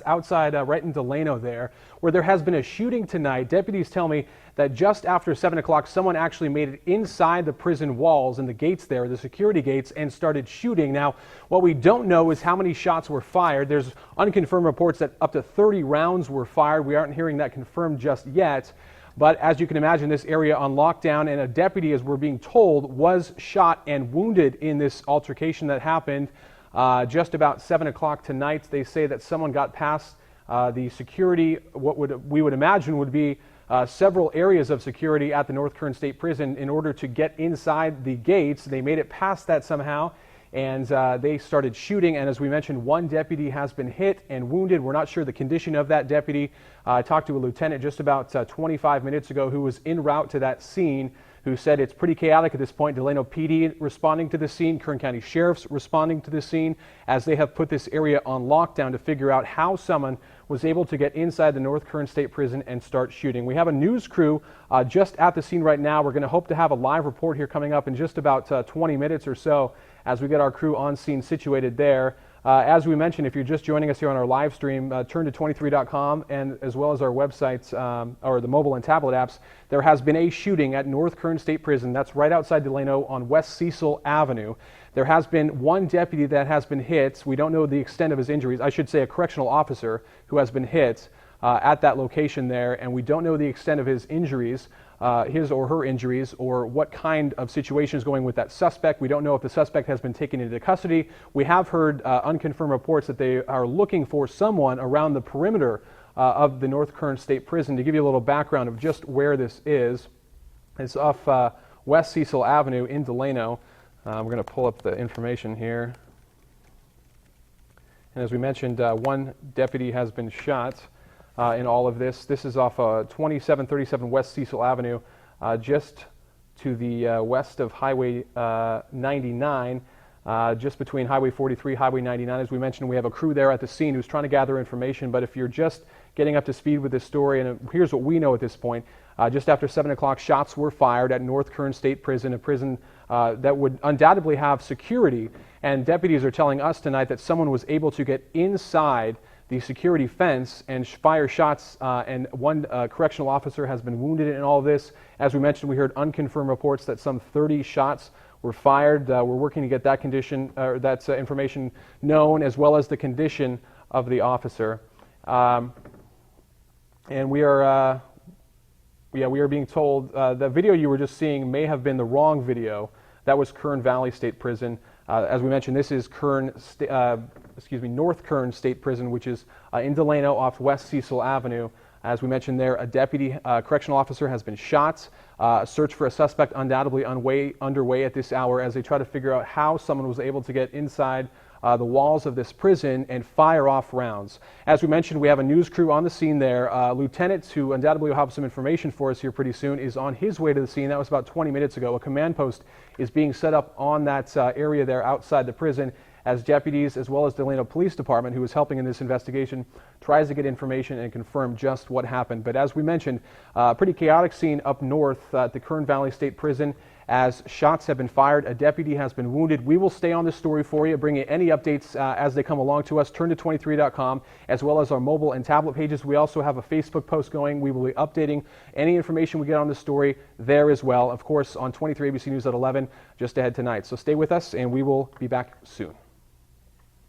outside right in Delano there, where there has been a shooting tonight. Deputies tell me that just after 7 o'clock, someone actually made it inside the prison walls and the gates there, the security gates, and started shooting. Now, what we don't know is how many shots were fired. There's unconfirmed reports that up to 30 rounds were fired. We aren't hearing that confirmed just yet. But as you can imagine, this area on lockdown, and a deputy, as we're being told, was shot and wounded in this altercation that happened just about 7 o'clock tonight. They say that someone got past the security, we would imagine would be several areas of security at the North Kern State Prison in order to get inside the gates. They made it past that somehow, and they started shooting. And as we mentioned, one deputy has been hit and wounded. We're not sure the condition of that deputy. I talked to a lieutenant just about 25 minutes ago who was en route to that scene, who said it's pretty chaotic at this point. Delano PD responding to the scene, Kern County Sheriff's responding to the scene, as they have put this area on lockdown to figure out how someone was able to get inside the North Kern State Prison and start shooting. We have a news crew just at the scene right now. We're going to hope to have a live report here coming up in just about 20 minutes or so as we get our crew on scene situated there. As we mentioned, if you're just joining us here on our live stream, turn to 23.com and as well as our websites or the mobile and tablet apps. There has been a shooting at North Kern State Prison. That's right outside Delano on West Cecil Avenue. There has been one deputy that has been hit. We don't know the extent of his injuries. I should say a correctional officer who has been hit at that location there, and we don't know the extent of his injuries. His or her injuries, or what kind of situation is going with that suspect. We don't know if the suspect has been taken into custody. We have heard unconfirmed reports that they are looking for someone around the perimeter of the North Kern State Prison. To give you a little background of just where this is, it's off West Cecil Avenue in Delano. We're going to pull up the information here. And as we mentioned, one deputy has been shot in all of this. This is off 2737 West Cecil Avenue, just to the west of Highway 99, just between Highway 43, Highway 99. As we mentioned, we have a crew there at the scene who's trying to gather information, but if you're just getting up to speed with this story, and here's what we know at this point. Just after 7 o'clock, shots were fired at North Kern State Prison, a prison that would undoubtedly have security, and deputies are telling us tonight that someone was able to get inside the security fence and fire shots, and one correctional officer has been wounded in all of this. As we mentioned, we heard unconfirmed reports that some 30 shots were fired. We're working to get that condition, that information known, as well as the condition of the officer. And we are being told the video you were just seeing may have been the wrong video. That was Kern Valley State Prison. As we mentioned, this is North Kern State Prison, which is in Delano off West Cecil Avenue. As we mentioned there, a deputy correctional officer has been shot. A search for a suspect undoubtedly underway at this hour as they try to figure out how someone was able to get inside the walls of this prison and fire off rounds. As we mentioned, we have a news crew on the scene there. Lieutenant, who undoubtedly will have some information for us here pretty soon, is on his way to the scene. That was about 20 minutes ago. A command post is being set up on that area there outside the prison, as deputies, as well as Delano Police Department, who is helping in this investigation, tries to get information and confirm just what happened. But as we mentioned, a pretty chaotic scene up north at the Kern Valley State Prison, as shots have been fired. A deputy has been wounded. We will stay on this story for you, bring you any updates as they come along to us. Turn to 23.com, as well as our mobile and tablet pages. We also have a Facebook post going. We will be updating any information we get on the story there as well. Of course, on 23 ABC News at 11, just ahead tonight. So stay with us, and we will be back soon.